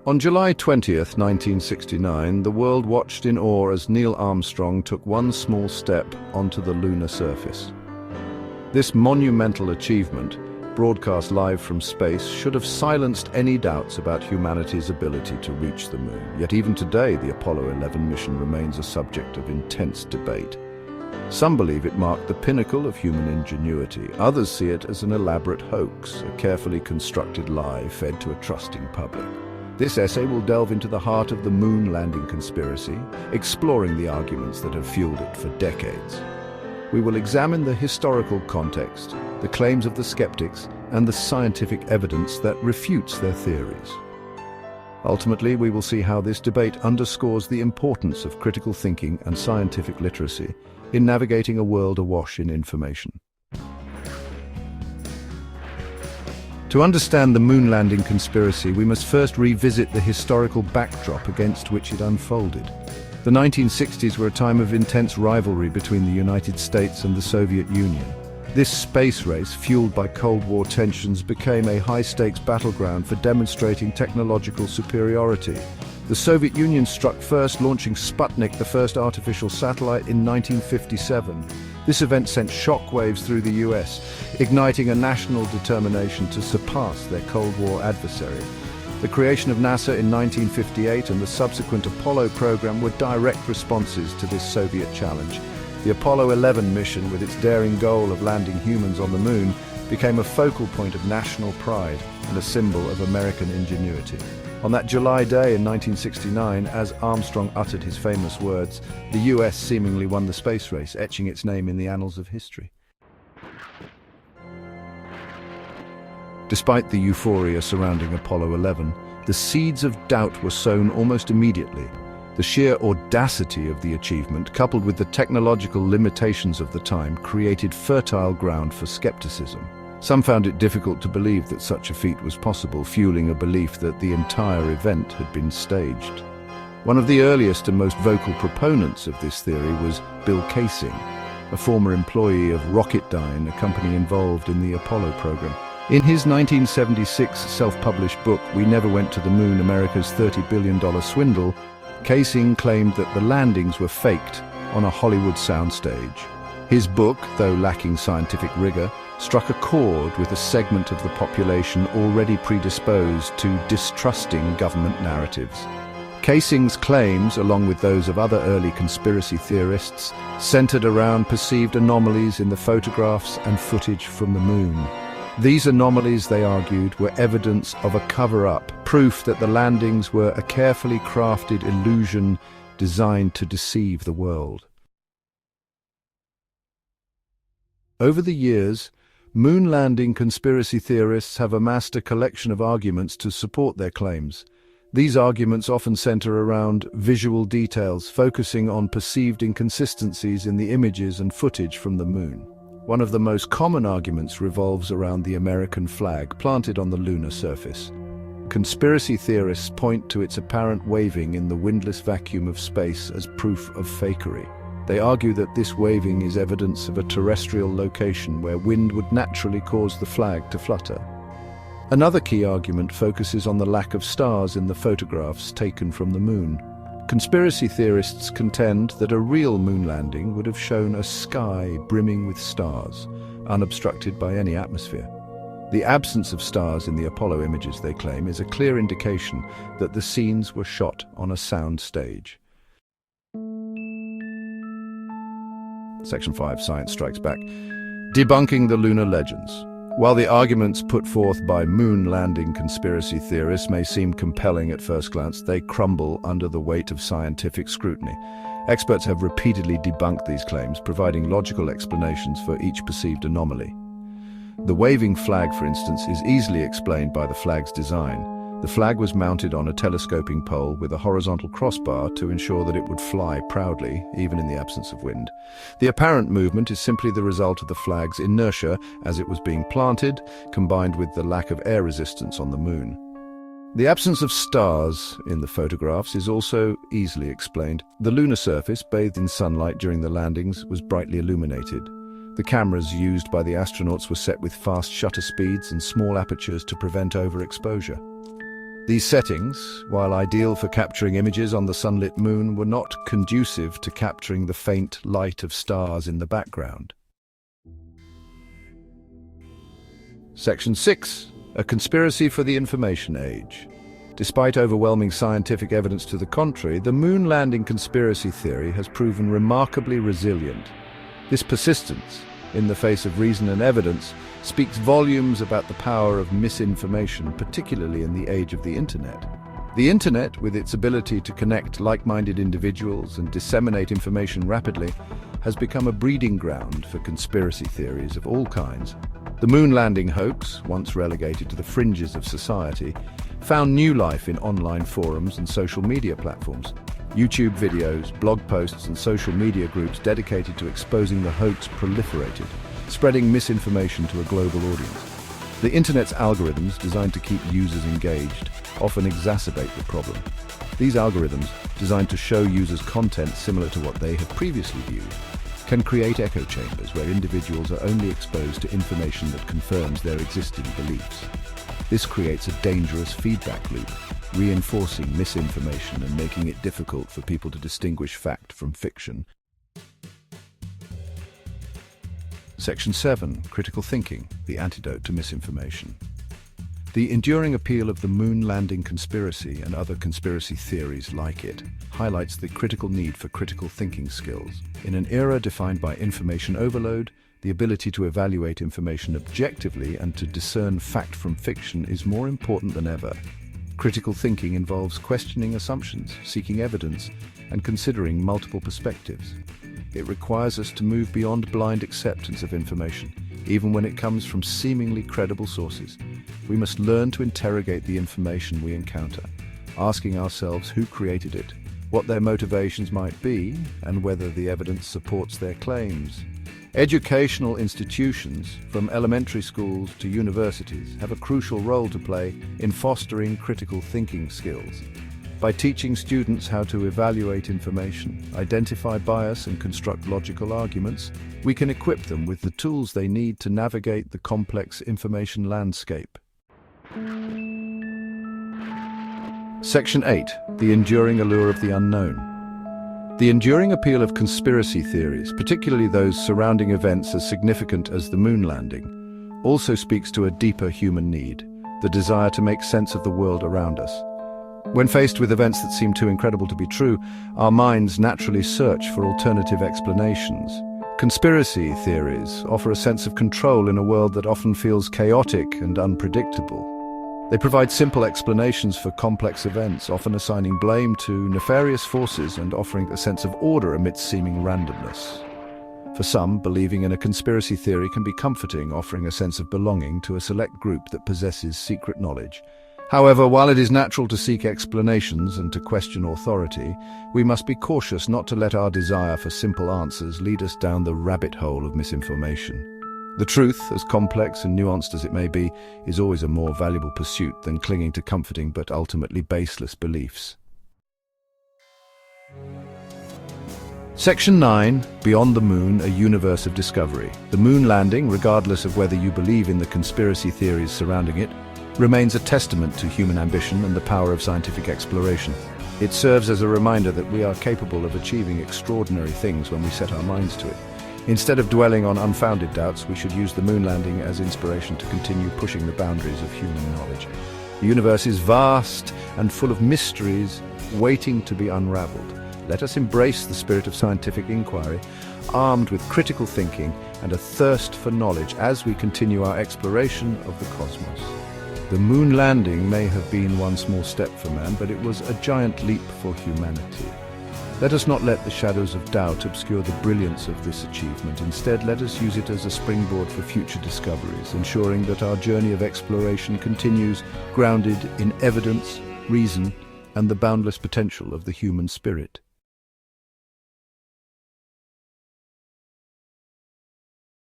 On July 20th, 1969, the world watched in awe as Neil Armstrong took one small step onto the lunar surface. This monumental achievement, broadcast live from space, should have silenced any doubts about humanity's ability to reach the moon. Yet even today, the Apollo 11 mission remains a subject of intense debate. Some believe it marked the pinnacle of human ingenuity. Others see it as an elaborate hoax, a carefully constructed lie fed to a trusting public. This essay will delve into the heart of the moon landing conspiracy, exploring the arguments that have fueled it for decades. We will examine the historical context, the claims of the skeptics, and the scientific evidence that refutes their theories. Ultimately, we will see how this debate underscores the importance of critical thinking and scientific literacy in navigating a world awash in information. To understand the moon landing conspiracy, we must first revisit the historical backdrop against which it unfolded. The 1960s were a time of intense rivalry between the United States and the Soviet Union. This space race, fueled by Cold War tensions, became a high-stakes battleground for demonstrating technological superiority. The Soviet Union struck first, launching Sputnik, the first artificial satellite, in 1957. This event sent shockwaves through the US, igniting a national determination to surpass their Cold War adversary. The creation of NASA in 1958 and the subsequent Apollo program were direct responses to this Soviet challenge. The Apollo 11 mission, with its daring goal of landing humans on the moon, became a focal point of national pride and a symbol of American ingenuity. On that July day in 1969, as Armstrong uttered his famous words, the US seemingly won the space race, etching its name in the annals of history. Despite the euphoria surrounding Apollo 11, the seeds of doubt were sown almost immediately. The sheer audacity of the achievement, coupled with the technological limitations of the time, created fertile ground for skepticism. Some found it difficult to believe that such a feat was possible, fueling a belief that the entire event had been staged. One of the earliest and most vocal proponents of this theory was Bill Kaysing, a former employee of Rocketdyne, a company involved in the Apollo program. In his 1976 self-published book, We Never Went to the Moon, America's $30 Billion Swindle, Kaysing claimed that the landings were faked on a Hollywood soundstage. His book, though lacking scientific rigor, struck a chord with a segment of the population already predisposed to distrusting government narratives. Kaysing's claims, along with those of other early conspiracy theorists, centered around perceived anomalies in the photographs and footage from the moon. These anomalies, they argued, were evidence of a cover-up, proof that the landings were a carefully crafted illusion designed to deceive the world. Over the years, moon landing conspiracy theorists have amassed a collection of arguments to support their claims. These arguments often center around visual details, focusing on perceived inconsistencies in the images and footage from the moon. One of the most common arguments revolves around the American flag planted on the lunar surface. Conspiracy theorists point to its apparent waving in the windless vacuum of space as proof of fakery. They argue that this waving is evidence of a terrestrial location where wind would naturally cause the flag to flutter. Another key argument focuses on the lack of stars in the photographs taken from the moon. Conspiracy theorists contend that a real moon landing would have shown a sky brimming with stars, unobstructed by any atmosphere. The absence of stars in the Apollo images, they claim, is a clear indication that the scenes were shot on a sound stage. Section 5, Science Strikes Back. Debunking the lunar legends. While the arguments put forth by moon landing conspiracy theorists may seem compelling at first glance, they crumble under the weight of scientific scrutiny. Experts have repeatedly debunked these claims, providing logical explanations for each perceived anomaly. The waving flag, for instance, is easily explained by the flag's design. The flag was mounted on a telescoping pole with a horizontal crossbar to ensure that it would fly proudly, even in the absence of wind. The apparent movement is simply the result of the flag's inertia as it was being planted, combined with the lack of air resistance on the moon. The absence of stars in the photographs is also easily explained. The lunar surface, bathed in sunlight during the landings, was brightly illuminated. The cameras used by the astronauts were set with fast shutter speeds and small apertures to prevent overexposure. These settings, while ideal for capturing images on the sunlit moon, were not conducive to capturing the faint light of stars in the background. Section 6. A conspiracy for the information age. Despite overwhelming scientific evidence to the contrary, the moon landing conspiracy theory has proven remarkably resilient. This persistence, in the face of reason and evidence, speaks volumes about the power of misinformation, particularly in the age of the Internet. The Internet, with its ability to connect like-minded individuals and disseminate information rapidly, has become a breeding ground for conspiracy theories of all kinds. The moon landing hoax, once relegated to the fringes of society, found new life in online forums and social media platforms. YouTube videos, blog posts, and social media groups dedicated to exposing the hoax proliferated, spreading misinformation to a global audience. The Internet's algorithms, designed to keep users engaged, often exacerbate the problem. These algorithms, designed to show users content similar to what they have previously viewed, can create echo chambers where individuals are only exposed to information that confirms their existing beliefs. This creates a dangerous feedback loop, reinforcing misinformation and making it difficult for people to distinguish fact from fiction. Section 7. Critical thinking, the antidote to misinformation. The enduring appeal of the moon landing conspiracy and other conspiracy theories like it highlights the critical need for critical thinking skills. In an era defined by information overload, the ability to evaluate information objectively and to discern fact from fiction is more important than ever. Critical thinking involves questioning assumptions, seeking evidence, and considering multiple perspectives. It requires us to move beyond blind acceptance of information, even when it comes from seemingly credible sources. We must learn to interrogate the information we encounter, asking ourselves who created it, what their motivations might be, and whether the evidence supports their claims. Educational institutions, from elementary schools to universities, have a crucial role to play in fostering critical thinking skills. By teaching students how to evaluate information, identify bias, and construct logical arguments, we can equip them with the tools they need to navigate the complex information landscape. Section 8. The enduring allure of the unknown. The enduring appeal of conspiracy theories, particularly those surrounding events as significant as the moon landing, also speaks to a deeper human need, the desire to make sense of the world around us. When faced with events that seem too incredible to be true, our minds naturally search for alternative explanations. Conspiracy theories offer a sense of control in a world that often feels chaotic and unpredictable. They provide simple explanations for complex events, often assigning blame to nefarious forces and offering a sense of order amidst seeming randomness. For some, believing in a conspiracy theory can be comforting, offering a sense of belonging to a select group that possesses secret knowledge. However, while it is natural to seek explanations and to question authority, we must be cautious not to let our desire for simple answers lead us down the rabbit hole of misinformation. The truth, as complex and nuanced as it may be, is always a more valuable pursuit than clinging to comforting but ultimately baseless beliefs. Section 9. Beyond the Moon, a Universe of Discovery. The moon landing, regardless of whether you believe in the conspiracy theories surrounding it, remains a testament to human ambition and the power of scientific exploration. It serves as a reminder that we are capable of achieving extraordinary things when we set our minds to it. Instead of dwelling on unfounded doubts, we should use the moon landing as inspiration to continue pushing the boundaries of human knowledge. The universe is vast and full of mysteries waiting to be unraveled. Let us embrace the spirit of scientific inquiry, armed with critical thinking and a thirst for knowledge as we continue our exploration of the cosmos. The moon landing may have been one small step for man, but it was a giant leap for humanity. Let us not let the shadows of doubt obscure the brilliance of this achievement. Instead, let us use it as a springboard for future discoveries, ensuring that our journey of exploration continues grounded in evidence, reason, and the boundless potential of the human spirit.